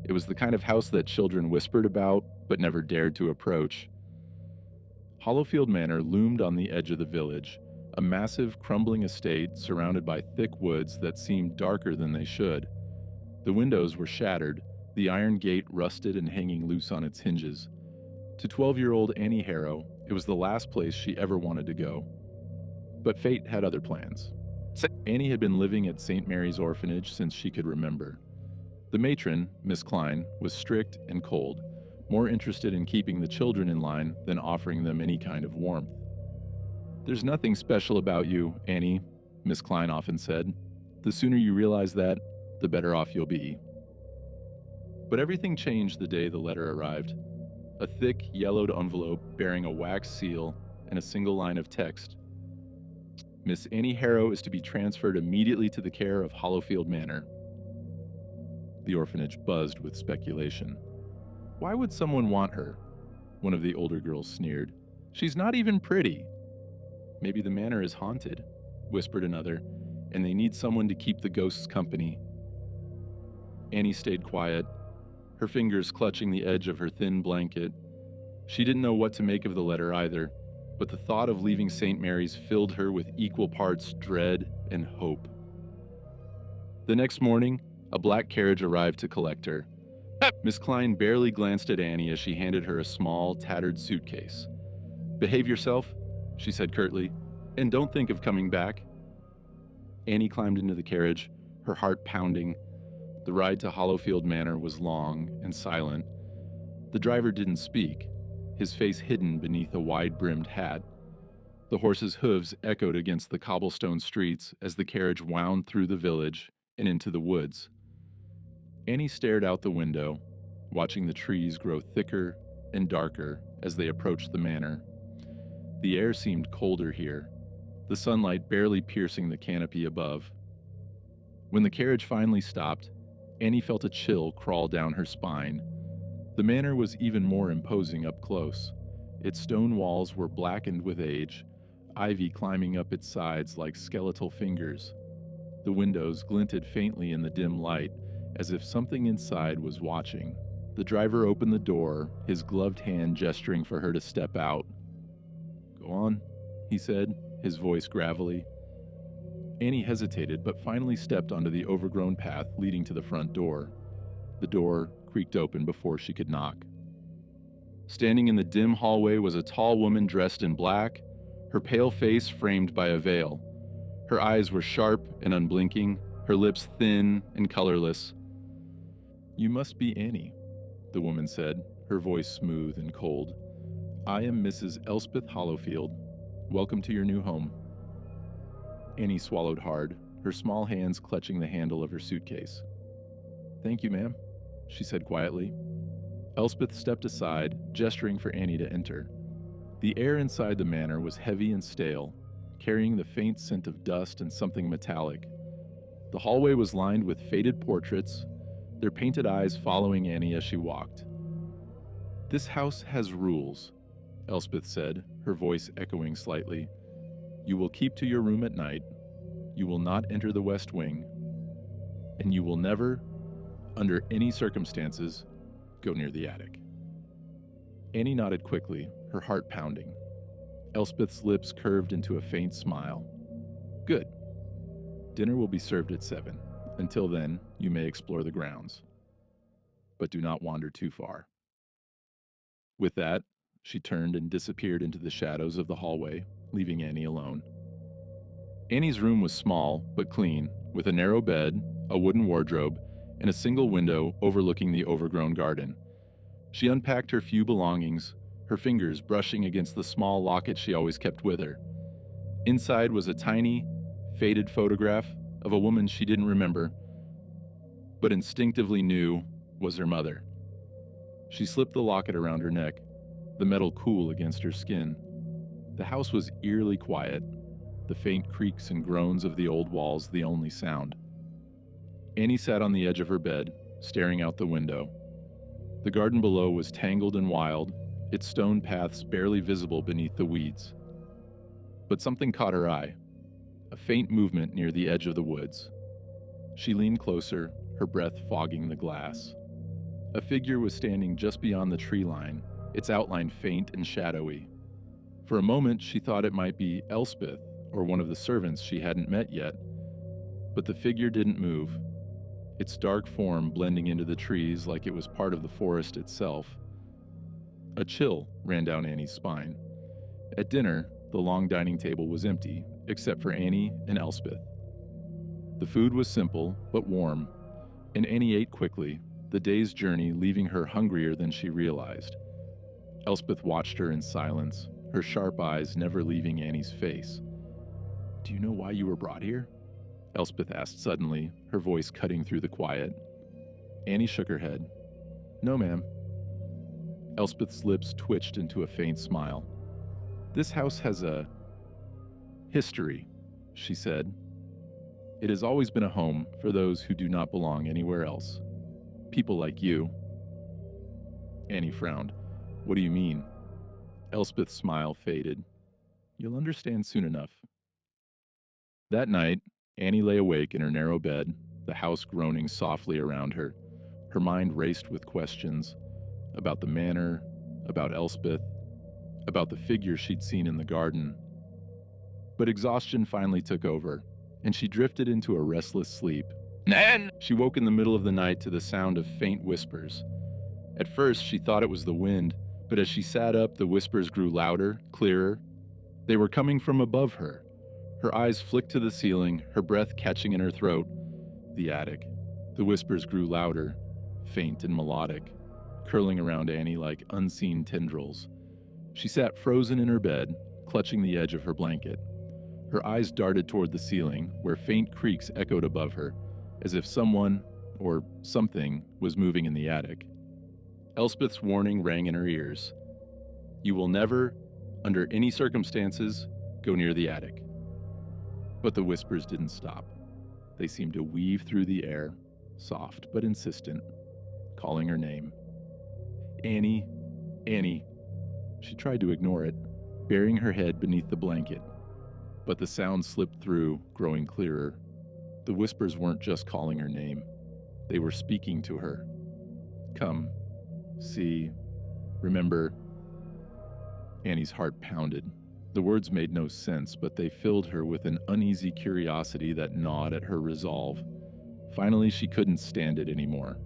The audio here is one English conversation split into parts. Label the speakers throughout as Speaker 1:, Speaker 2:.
Speaker 1: It was the kind of house that children whispered about but never dared to approach. Hollowfield Manor loomed on the edge of the village, a massive, crumbling estate surrounded by thick woods that seemed darker than they should. The windows were shattered, the iron gate rusted and hanging loose on its hinges. To 12-year-old Annie Harrow, it was the last place she ever wanted to go. But fate had other plans. Annie had been living at St. Mary's Orphanage since she could remember. The matron, Miss Klein, was strict and cold, more interested in keeping the children in line than offering them any kind of warmth. "There's nothing special about you, Annie," Miss Klein often said. "The sooner you realize that, the better off you'll be." But everything changed the day the letter arrived. A thick, yellowed envelope bearing a wax seal and a single line of text. "Miss Annie Harrow is to be transferred immediately to the care of Hollowfield Manor." The orphanage buzzed with speculation. "Why would someone want her?" one of the older girls sneered. "She's not even pretty." "Maybe the manor is haunted," whispered another, "and they need someone to keep the ghosts company." Annie stayed quiet, her fingers clutching the edge of her thin blanket. She didn't know what to make of the letter either, but the thought of leaving St. Mary's filled her with equal parts dread and hope. The next morning, a black carriage arrived to collect her. Miss Klein barely glanced at Annie as she handed her a small, tattered suitcase. "Behave yourself," she said curtly, "and don't think of coming back." Annie climbed into the carriage, her heart pounding. The ride to Hollowfield Manor was long and silent. The driver didn't speak, his face hidden beneath a wide-brimmed hat. The horse's hooves echoed against the cobblestone streets as the carriage wound through the village and into the woods. Annie stared out the window, watching the trees grow thicker and darker as they approached the manor. The air seemed colder here, the sunlight barely piercing the canopy above. When the carriage finally stopped, Annie felt a chill crawl down her spine. The manor was even more imposing up close. Its stone walls were blackened with age, ivy climbing up its sides like skeletal fingers. The windows glinted faintly in the dim light, as if something inside was watching. The driver opened the door, his gloved hand gesturing for her to step out. "Go on," he said, his voice gravelly. Annie hesitated, but finally stepped onto the overgrown path leading to the front door. The door creaked open before she could knock. Standing in the dim hallway was a tall woman dressed in black, her pale face framed by a veil. Her eyes were sharp and unblinking, her lips thin and colorless. "You must be Annie," the woman said, her voice smooth and cold. "I am Mrs. Elspeth Hollowfield. Welcome to your new home." Annie swallowed hard, her small hands clutching the handle of her suitcase. "Thank you, ma'am," she said quietly. Elspeth stepped aside, gesturing for Annie to enter. The air inside the manor was heavy and stale, carrying the faint scent of dust and something metallic. The hallway was lined with faded portraits, their painted eyes following Annie as she walked. "This house has rules," Elspeth said, her voice echoing slightly. "You will keep to your room at night, you will not enter the west wing, and you will never, under any circumstances, go near the attic." Annie nodded quickly, her heart pounding. Elspeth's lips curved into a faint smile. "Good. Dinner will be served at 7. Until then, you may explore the grounds. But do not wander too far." With that, she turned and disappeared into the shadows of the hallway, leaving Annie alone. Annie's room was small but clean, with a narrow bed, a wooden wardrobe, and a single window overlooking the overgrown garden. She unpacked her few belongings, her fingers brushing against the small locket she always kept with her. Inside was a tiny, faded photograph of a woman she didn't remember, but instinctively knew was her mother. She slipped the locket around her neck, the metal cool against her skin. The house was eerily quiet, the faint creaks and groans of the old walls the only sound. Annie sat on the edge of her bed, staring out the window. The garden below was tangled and wild, its stone paths barely visible beneath the weeds. But something caught her eye, a faint movement near the edge of the woods. She leaned closer, her breath fogging the glass. A figure was standing just beyond the tree line, its outline faint and shadowy. For a moment, she thought it might be Elspeth or one of the servants she hadn't met yet, but the figure didn't move, its dark form blending into the trees like it was part of the forest itself. A chill ran down Annie's spine. At dinner, the long dining table was empty, except for Annie and Elspeth. The food was simple, but warm, and Annie ate quickly, the day's journey leaving her hungrier than she realized. Elspeth watched her in silence, her sharp eyes never leaving Annie's face. "Do you know why you were brought here?" Elspeth asked suddenly, her voice cutting through the quiet. Annie shook her head. "No, ma'am." Elspeth's lips twitched into a faint smile. "This house has a history," she said. "It has always been a home for those who do not belong anywhere else. People like you." Annie frowned. "What do you mean?" Elspeth's smile faded. "You'll understand soon enough." That night, Annie lay awake in her narrow bed, the house groaning softly around her. Her mind raced with questions about the manor, about Elspeth, about the figure she'd seen in the garden. But exhaustion finally took over, and she drifted into a restless sleep. Nan! She woke in the middle of the night to the sound of faint whispers. At first, she thought it was the wind, but as she sat up, the whispers grew louder, clearer. They were coming from above her. Her eyes flicked to the ceiling, her breath catching in her throat. The attic. The whispers grew louder, faint and melodic, curling around Annie like unseen tendrils. She sat frozen in her bed, clutching the edge of her blanket. Her eyes darted toward the ceiling, where faint creaks echoed above her, as if someone, or something, was moving in the attic. Elspeth's warning rang in her ears. "You will never, under any circumstances, go near the attic." But the whispers didn't stop. They seemed to weave through the air, soft but insistent, calling her name. "Annie, Annie." She tried to ignore it, burying her head beneath the blanket. But the sound slipped through, growing clearer. The whispers weren't just calling her name. They were speaking to her. "Come, see, remember." Annie's heart pounded. The words made no sense, but they filled her with an uneasy curiosity that gnawed at her resolve. Finally, she couldn't stand it anymore.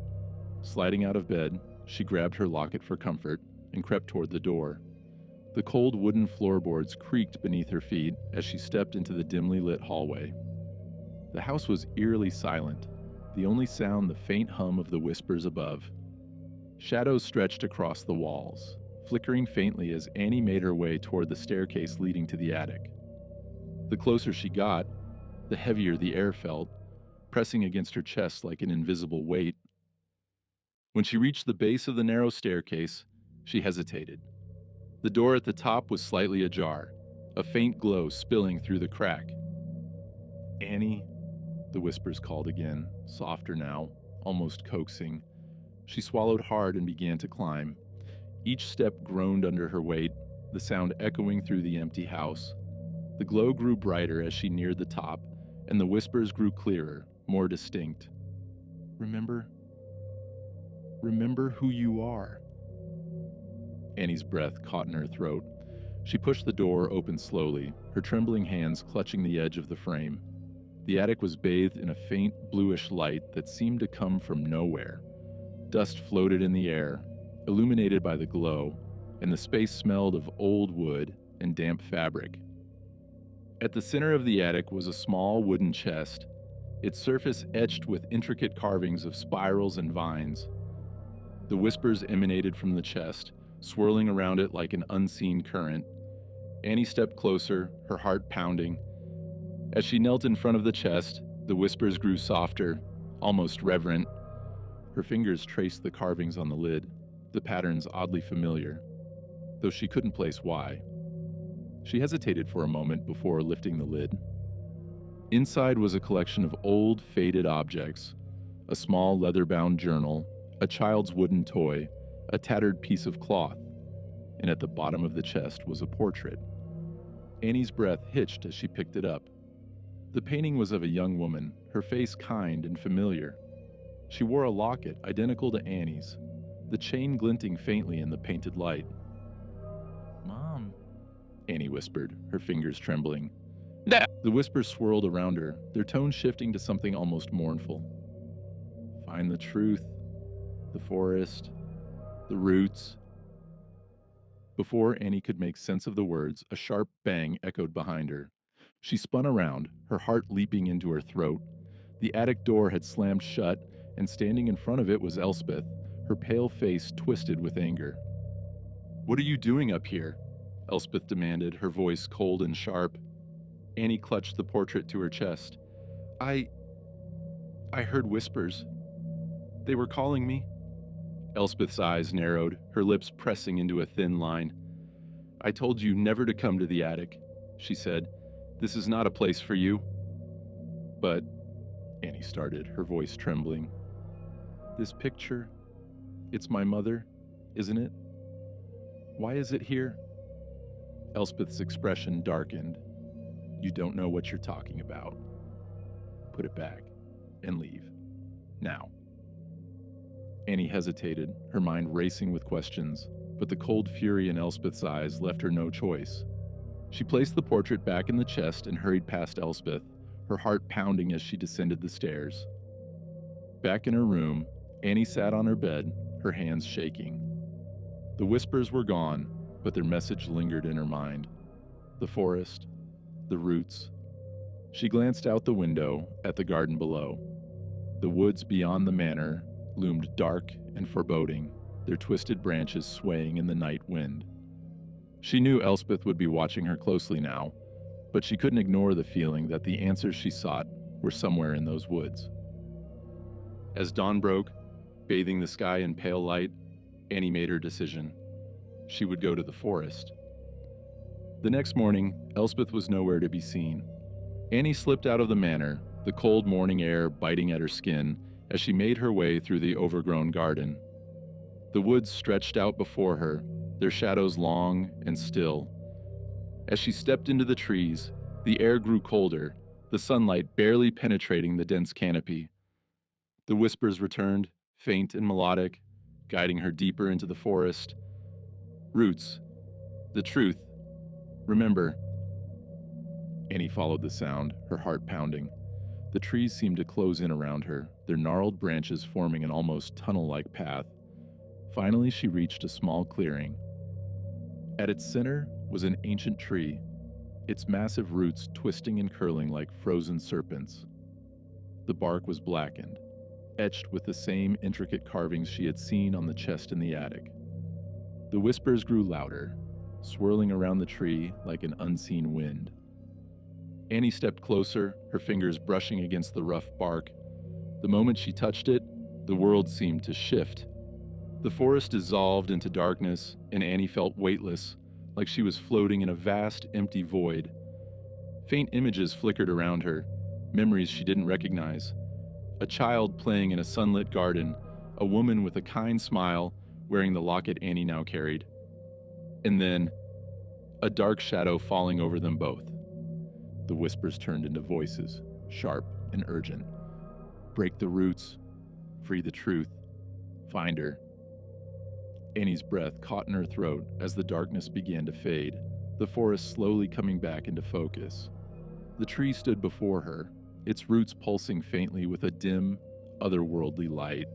Speaker 1: Sliding out of bed, she grabbed her locket for comfort and crept toward the door. The cold wooden floorboards creaked beneath her feet as she stepped into the dimly lit hallway. The house was eerily silent, the only sound the faint hum of the whispers above. Shadows stretched across the walls, flickering faintly as Annie made her way toward the staircase leading to the attic. The closer she got, the heavier the air felt, pressing against her chest like an invisible weight. When she reached the base of the narrow staircase, she hesitated. The door at the top was slightly ajar, a faint glow spilling through the crack. "Annie," the whispers called again, softer now, almost coaxing. She swallowed hard and began to climb. Each step groaned under her weight, the sound echoing through the empty house. The glow grew brighter as she neared the top, and the whispers grew clearer, more distinct. Remember who you are." Annie's breath caught in her throat. She pushed the door open slowly, her trembling hands clutching the edge of the frame. The attic was bathed in a faint bluish light that seemed to come from nowhere. Dust floated in the air, illuminated by the glow, and the space smelled of old wood and damp fabric. At the center of the attic was a small wooden chest, its surface etched with intricate carvings of spirals and vines. The whispers emanated from the chest, swirling around it like an unseen current. Annie stepped closer, her heart pounding. As she knelt in front of the chest, the whispers grew softer, almost reverent. Her fingers traced the carvings on the lid, the patterns oddly familiar, though she couldn't place why. She hesitated for a moment before lifting the lid. Inside was a collection of old, faded objects, a small leather-bound journal, a child's wooden toy, a tattered piece of cloth, and at the bottom of the chest was a portrait. Annie's breath hitched as she picked it up. The painting was of a young woman, her face kind and familiar. She wore a locket identical to Annie's, the chain glinting faintly in the painted light. "Mom," Annie whispered, her fingers trembling. The whispers swirled around her, their tone shifting to something almost mournful. "Find the truth, the forest, the roots." Before Annie could make sense of the words, a sharp bang echoed behind her. She spun around, her heart leaping into her throat. The attic door had slammed shut, and standing in front of it was Elspeth, her pale face twisted with anger. "What are you doing up here?" Elspeth demanded, her voice cold and sharp. Annie clutched the portrait to her chest. I heard whispers. They were calling me." Elspeth's eyes narrowed, her lips pressing into a thin line. "I told you never to come to the attic," she said. "This is not a place for you." "But," Annie started, her voice trembling. "This picture, it's my mother, isn't it? Why is it here?" Elspeth's expression darkened. "You don't know what you're talking about. Put it back and leave. Now." Annie hesitated, her mind racing with questions, but the cold fury in Elspeth's eyes left her no choice. She placed the portrait back in the chest and hurried past Elspeth, her heart pounding as she descended the stairs. Back in her room, Annie sat on her bed, her hands shaking. The whispers were gone, but their message lingered in her mind. The forest, the roots. She glanced out the window at the garden below. The woods beyond the manor loomed dark and foreboding, their twisted branches swaying in the night wind. She knew Elspeth would be watching her closely now, but she couldn't ignore the feeling that the answers she sought were somewhere in those woods. As dawn broke, bathing the sky in pale light, Annie made her decision. She would go to the forest. The next morning, Elspeth was nowhere to be seen. Annie slipped out of the manor, the cold morning air biting at her skin, as she made her way through the overgrown garden. The woods stretched out before her, their shadows long and still. As she stepped into the trees, the air grew colder, the sunlight barely penetrating the dense canopy. The whispers returned, faint and melodic, guiding her deeper into the forest. "Roots. The truth. Remember." Annie followed the sound, her heart pounding. The trees seemed to close in around her, their gnarled branches forming an almost tunnel-like path. Finally, she reached a small clearing. At its center was an ancient tree, its massive roots twisting and curling like frozen serpents. The bark was blackened, etched with the same intricate carvings she had seen on the chest in the attic. The whispers grew louder, swirling around the tree like an unseen wind. Annie stepped closer, her fingers brushing against the rough bark. The moment she touched it, the world seemed to shift. The forest dissolved into darkness, and Annie felt weightless, like she was floating in a vast, empty void. Faint images flickered around her, memories she didn't recognize. A child playing in a sunlit garden, a woman with a kind smile, wearing the locket Annie now carried. And then, a dark shadow falling over them both. The whispers turned into voices, sharp and urgent. "Break the roots. Free the truth. Find her." Annie's breath caught in her throat as the darkness began to fade, the forest slowly coming back into focus. The tree stood before her, its roots pulsing faintly with a dim, otherworldly light.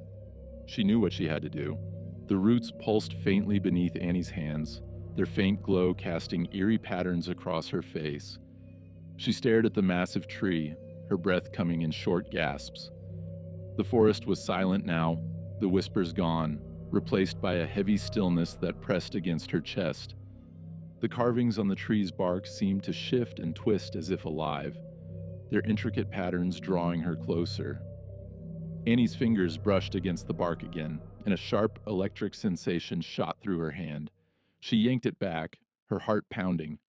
Speaker 1: She knew what she had to do. The roots pulsed faintly beneath Annie's hands, their faint glow casting eerie patterns across her face. She stared at the massive tree, her breath coming in short gasps. The forest was silent now, the whispers gone, replaced by a heavy stillness that pressed against her chest. The carvings on the tree's bark seemed to shift and twist as if alive, their intricate patterns drawing her closer. Annie's fingers brushed against the bark again, and a sharp electric sensation shot through her hand. She yanked it back, her heart pounding.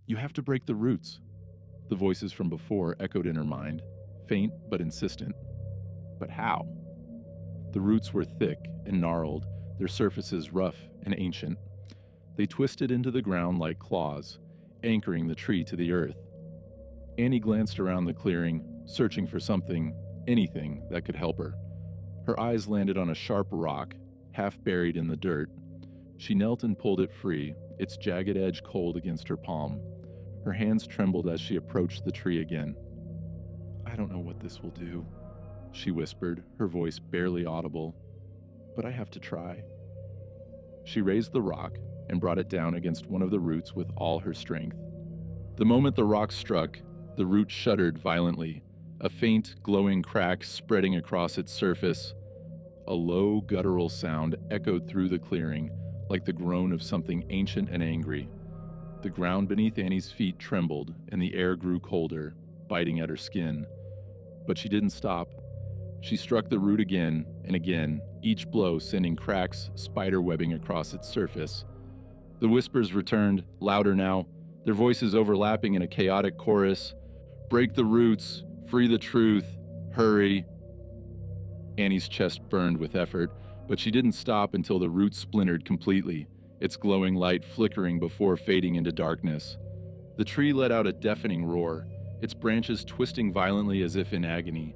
Speaker 1: "You have to break the roots." The voices from before echoed in her mind, faint but insistent. But how? The roots were thick and gnarled, their surfaces rough and ancient. They twisted into the ground like claws, anchoring the tree to the earth. Annie glanced around the clearing, searching for something, anything that could help her. Her eyes landed on a sharp rock, half buried in the dirt. She knelt and pulled it free, its jagged edge cold against her palm. Her hands trembled as she approached the tree again. "I don't know what this will do," she whispered, her voice barely audible, "but I have to try." She raised the rock and brought it down against one of the roots with all her strength. The moment the rock struck, the root shuddered violently, a faint, glowing crack spreading across its surface. A low, guttural sound echoed through the clearing, like the groan of something ancient and angry. The ground beneath Annie's feet trembled, and the air grew colder, biting at her skin. But she didn't stop. She struck the root again and again, each blow sending cracks, spider-webbing across its surface. The whispers returned, louder now, their voices overlapping in a chaotic chorus. "Break the roots, free the truth, hurry." Annie's chest burned with effort, but she didn't stop until the root splintered completely, its glowing light flickering before fading into darkness. The tree let out a deafening roar, its branches twisting violently as if in agony.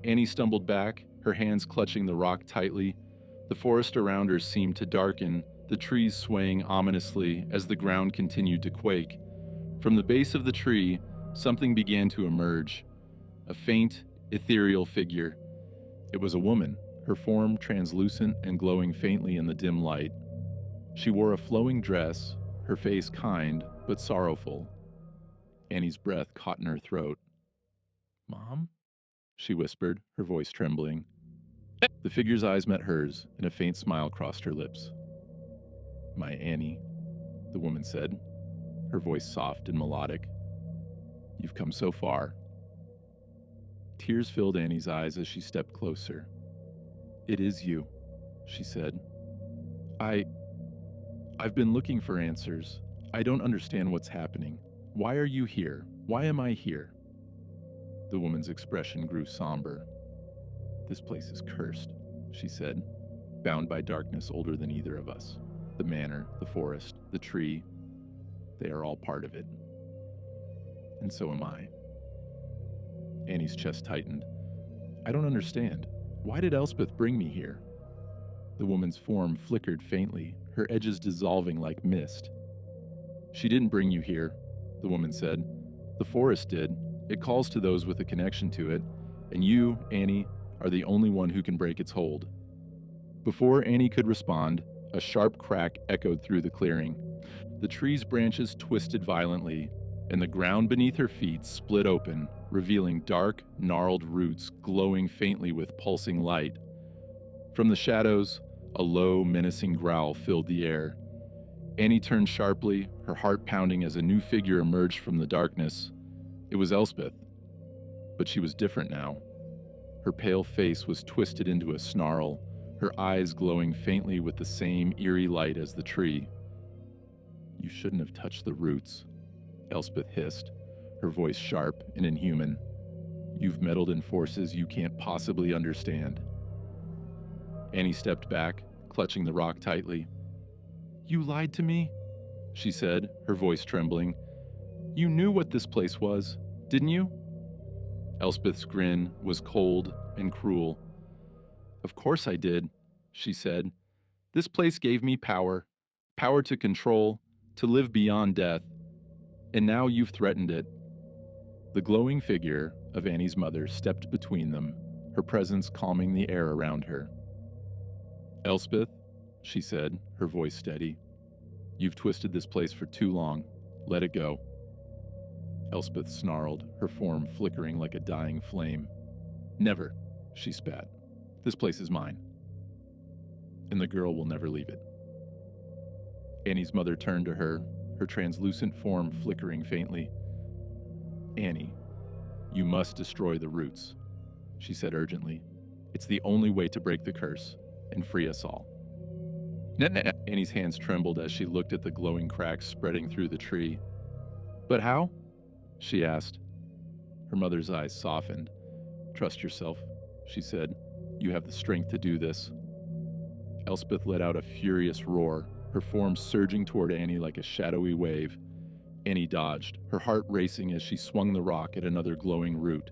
Speaker 1: Annie stumbled back, her hands clutching the rock tightly. The forest around her seemed to darken, the trees swaying ominously as the ground continued to quake. From the base of the tree, something began to emerge. A faint, ethereal figure. It was a woman, her form translucent and glowing faintly in the dim light. She wore a flowing dress, her face kind but sorrowful. Annie's breath caught in her throat. "Mom?" she whispered, her voice trembling. The figure's eyes met hers, and a faint smile crossed her lips. "My Annie," the woman said, her voice soft and melodic. "You've come so far." Tears filled Annie's eyes as she stepped closer. "It is you," she said. I've been looking for answers. I don't understand what's happening. Why are you here? Why am I here?" The woman's expression grew somber. "This place is cursed," she said, "bound by darkness older than either of us. The manor, the forest, the tree, they are all part of it. And so am I." Annie's chest tightened. "I don't understand. Why did Elspeth bring me here?" The woman's form flickered faintly, her edges dissolving like mist. "She didn't bring you here," the woman said. "The forest did. It calls to those with a connection to it, and you, Annie, are the only one who can break its hold." Before Annie could respond, a sharp crack echoed through the clearing. The tree's branches twisted violently, and the ground beneath her feet split open, revealing dark, gnarled roots glowing faintly with pulsing light. From the shadows, a low, menacing growl filled the air. Annie turned sharply, her heart pounding as a new figure emerged from the darkness. It was Elspeth. But she was different now. Her pale face was twisted into a snarl, her eyes glowing faintly with the same eerie light as the tree. "You shouldn't have touched the roots," Elspeth hissed, her voice sharp and inhuman. "You've meddled in forces you can't possibly understand." Annie stepped back, clutching the rock tightly. "You lied to me?" she said, her voice trembling. "You knew what this place was, didn't you?" Elspeth's grin was cold and cruel. "Of course I did," she said. "This place gave me power, power to control, to live beyond death. And now you've threatened it." The glowing figure of Annie's mother stepped between them, her presence calming the air around her. "Elspeth," she said, her voice steady, "you've twisted this place for too long. Let it go." Elspeth snarled, her form flickering like a dying flame. "Never," she spat. "This place is mine. And the girl will never leave it." Annie's mother turned to her, her translucent form flickering faintly. "Annie, you must destroy the roots," she said urgently. "It's the only way to break the curse and free us all." Annie's hands trembled as she looked at the glowing cracks spreading through the tree. "But how?" she asked. Her mother's eyes softened. "Trust yourself," she said. "You have the strength to do this." Elspeth let out a furious roar, her form surging toward Annie like a shadowy wave. Annie dodged, her heart racing as she swung the rock at another glowing root.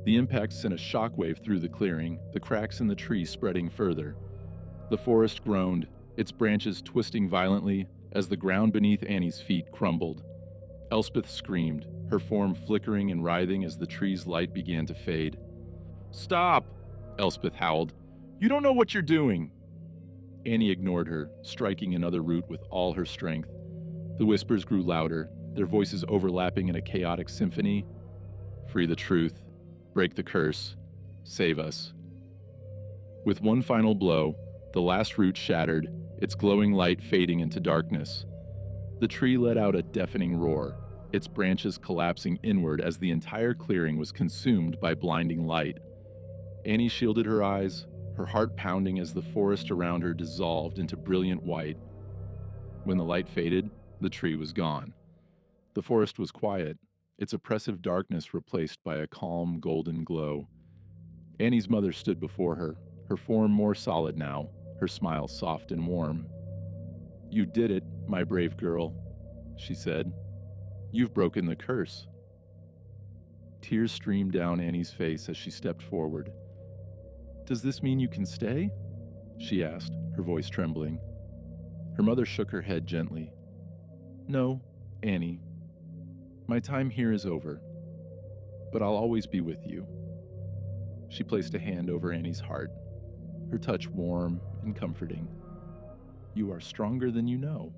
Speaker 1: The impact sent a shockwave through the clearing, the cracks in the tree spreading further. The forest groaned, its branches twisting violently as the ground beneath Annie's feet crumbled. Elspeth screamed, her form flickering and writhing as the tree's light began to fade. "Stop!" Elspeth howled. "You don't know what you're doing!" Annie ignored her, striking another root with all her strength. The whispers grew louder, their voices overlapping in a chaotic symphony. "Free the truth. Break the curse. Save us." With one final blow, the last root shattered, its glowing light fading into darkness. The tree let out a deafening roar, its branches collapsing inward as the entire clearing was consumed by blinding light. Annie shielded her eyes, her heart pounding as the forest around her dissolved into brilliant white. When the light faded, the tree was gone. The forest was quiet, its oppressive darkness replaced by a calm, golden glow. Annie's mother stood before her, her form more solid now, her smile soft and warm. "You did it, my brave girl," she said. "You've broken the curse." Tears streamed down Annie's face as she stepped forward. "Does this mean you can stay?" she asked, her voice trembling. Her mother shook her head gently. "No, Annie. My time here is over, but I'll always be with you." She placed a hand over Annie's heart, her touch warm and comforting. "You are stronger than you know.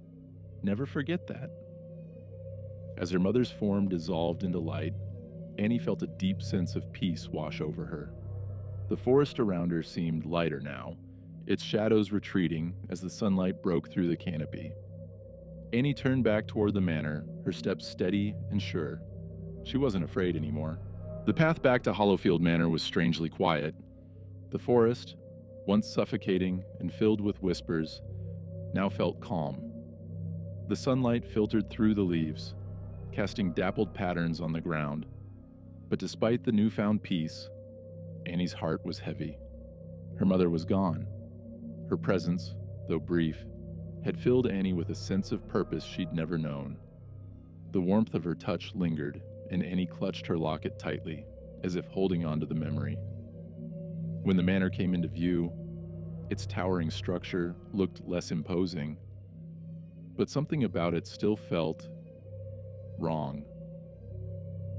Speaker 1: Never forget that." As her mother's form dissolved into light, Annie felt a deep sense of peace wash over her. The forest around her seemed lighter now, its shadows retreating as the sunlight broke through the canopy. Annie turned back toward the manor, her steps steady and sure. She wasn't afraid anymore. The path back to Hollowfield Manor was strangely quiet. The forest, once suffocating and filled with whispers, now felt calm. The sunlight filtered through the leaves, casting dappled patterns on the ground. But despite the newfound peace, Annie's heart was heavy. Her mother was gone. Her presence, though brief, had filled Annie with a sense of purpose she'd never known. The warmth of her touch lingered, and Annie clutched her locket tightly, as if holding on to the memory. When the manor came into view, its towering structure looked less imposing, but something about it still felt wrong.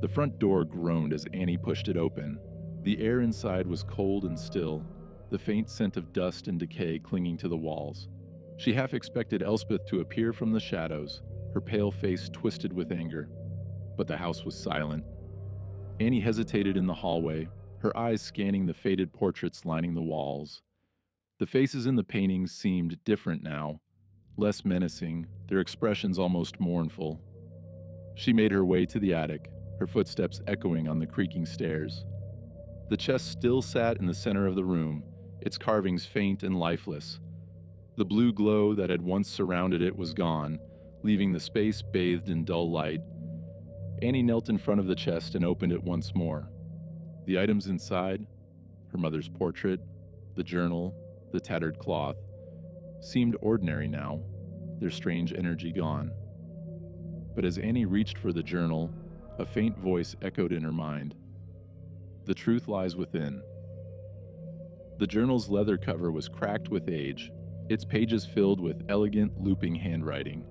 Speaker 1: The front door groaned as Annie pushed it open. The air inside was cold and still, the faint scent of dust and decay clinging to the walls. She half expected Elspeth to appear from the shadows, her pale face twisted with anger. But the house was silent. Annie hesitated in the hallway, her eyes scanning the faded portraits lining the walls. The faces in the paintings seemed different now, less menacing, their expressions almost mournful. She made her way to the attic, her footsteps echoing on the creaking stairs. The chest still sat in the center of the room, its carvings faint and lifeless. The blue glow that had once surrounded it was gone, leaving the space bathed in dull light. Annie knelt in front of the chest and opened it once more. The items inside, her mother's portrait, the journal, the tattered cloth, seemed ordinary now, their strange energy gone. But as Annie reached for the journal, a faint voice echoed in her mind. "The truth lies within." The journal's leather cover was cracked with age, its pages filled with elegant, looping handwriting.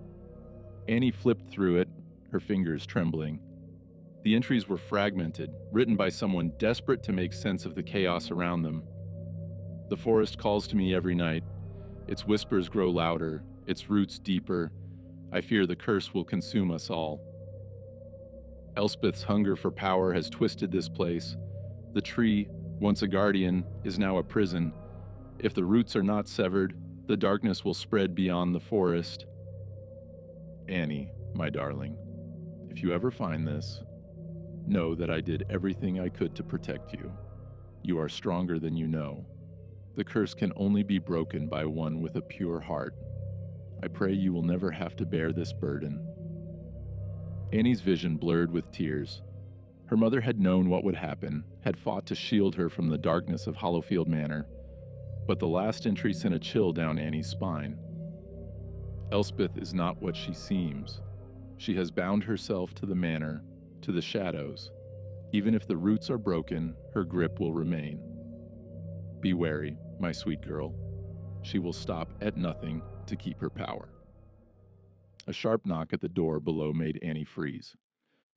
Speaker 1: Annie flipped through it, her fingers trembling. The entries were fragmented, written by someone desperate to make sense of the chaos around them. "The forest calls to me every night. Its whispers grow louder, its roots deeper. I fear the curse will consume us all. Elspeth's hunger for power has twisted this place. The tree, once a guardian, is now a prison. If the roots are not severed, the darkness will spread beyond the forest. Annie, my darling, if you ever find this, know that I did everything I could to protect you. You are stronger than you know. The curse can only be broken by one with a pure heart. I pray you will never have to bear this burden." Annie's vision blurred with tears. Her mother had known what would happen, had fought to shield her from the darkness of Hollowfield Manor. But the last entry sent a chill down Annie's spine. Elspeth is not what she seems. She has bound herself to the manor, to the shadows. Even if the roots are broken, her grip will remain. Be wary, my sweet girl. she will stop at nothing to keep her power. A sharp knock at the door below made Annie freeze.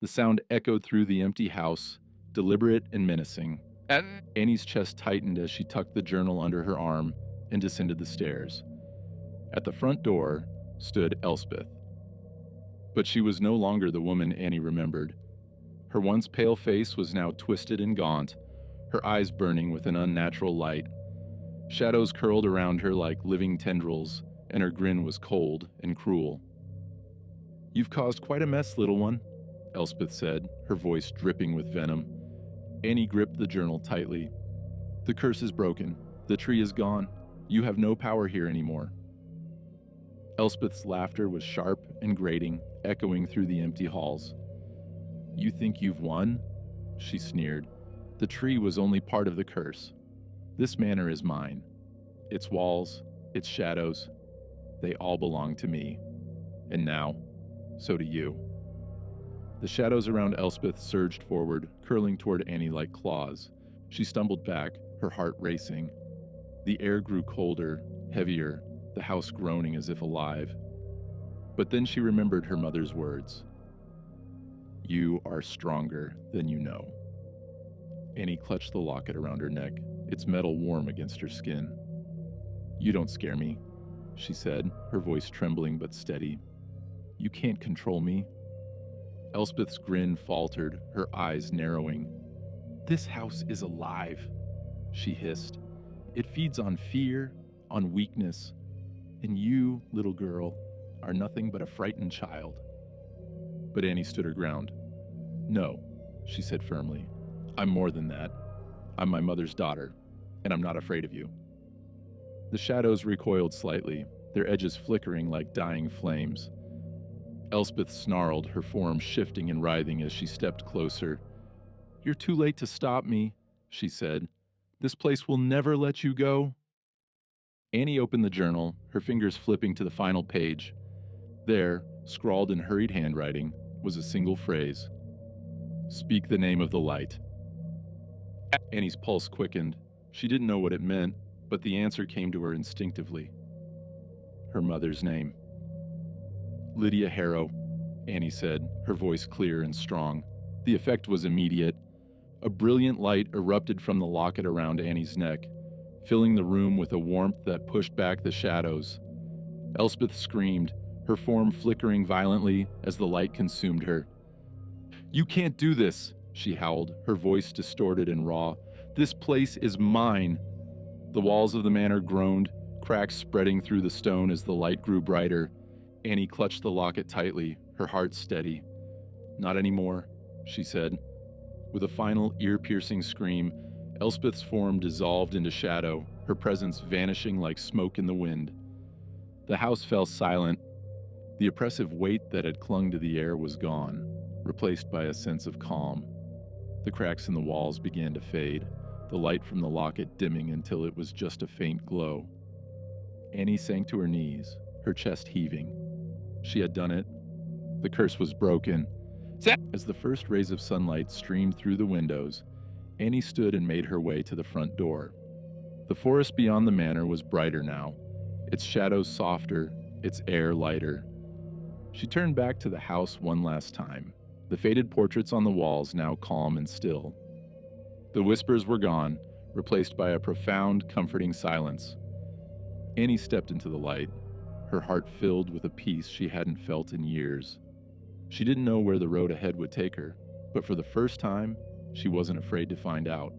Speaker 1: The sound echoed through the empty house, deliberate and menacing. Annie's chest tightened as she tucked the journal under her arm and descended the stairs. At the front door stood Elspeth. But she was no longer the woman Annie remembered. Her once pale face was now twisted and gaunt, her eyes burning with an unnatural light. Shadows curled around her like living tendrils, and her grin was cold and cruel. "You've caused quite a mess, little one," Elspeth said, her voice dripping with venom. Annie gripped the journal tightly. "The curse is broken. The tree is gone. You have no power here anymore." Elspeth's laughter was sharp and grating, echoing through the empty halls. "You think you've won?" she sneered. "The tree was only part of the curse. This manor is mine. Its walls, its shadows, they all belong to me. And now, so do you." The shadows around Elspeth surged forward, curling toward Annie like claws. She stumbled back, her heart racing. The air grew colder, heavier, the house groaning as if alive. But then she remembered her mother's words. "You are stronger than you know." Annie clutched the locket around her neck, its metal warm against her skin. "You don't scare me," she said, her voice trembling but steady. "You can't control me." Elspeth's grin faltered, her eyes narrowing. "This house is alive," she hissed. "It feeds on fear, on weakness. And you, little girl, are nothing but a frightened child." But Annie stood her ground. "No," she said firmly. "I'm more than that. I'm my mother's daughter, and I'm not afraid of you." The shadows recoiled slightly, their edges flickering like dying flames. Elspeth snarled, her form shifting and writhing as she stepped closer. "You're too late to stop me," she said. "This place will never let you go." Annie opened the journal, her fingers flipping to the final page. There, scrawled in hurried handwriting, was a single phrase. "Speak the name of the light." Annie's pulse quickened. She didn't know what it meant, but the answer came to her instinctively. Her mother's name. "Lydia Harrow," Annie said, her voice clear and strong. The effect was immediate. A brilliant light erupted from the locket around Annie's neck, filling the room with a warmth that pushed back the shadows. Elspeth screamed, her form flickering violently as the light consumed her. "You can't do this," she howled, her voice distorted and raw. "This place is mine." The walls of the manor groaned, cracks spreading through the stone as the light grew brighter. Annie clutched the locket tightly, her heart steady. "Not anymore," she said. With a final ear-piercing scream, Elspeth's form dissolved into shadow, her presence vanishing like smoke in the wind. The house fell silent. The oppressive weight that had clung to the air was gone, replaced by a sense of calm. The cracks in the walls began to fade, the light from the locket dimming until it was just a faint glow. Annie sank to her knees, her chest heaving. She had done it. The curse was broken. As the first rays of sunlight streamed through the windows, Annie stood and made her way to the front door. The forest beyond the manor was brighter now, its shadows softer, its air lighter. She turned back to the house one last time, the faded portraits on the walls now calm and still. The whispers were gone, replaced by a profound, comforting silence. Annie stepped into the light, her heart filled with a peace she hadn't felt in years. She didn't know where the road ahead would take her, but for the first time, she wasn't afraid to find out.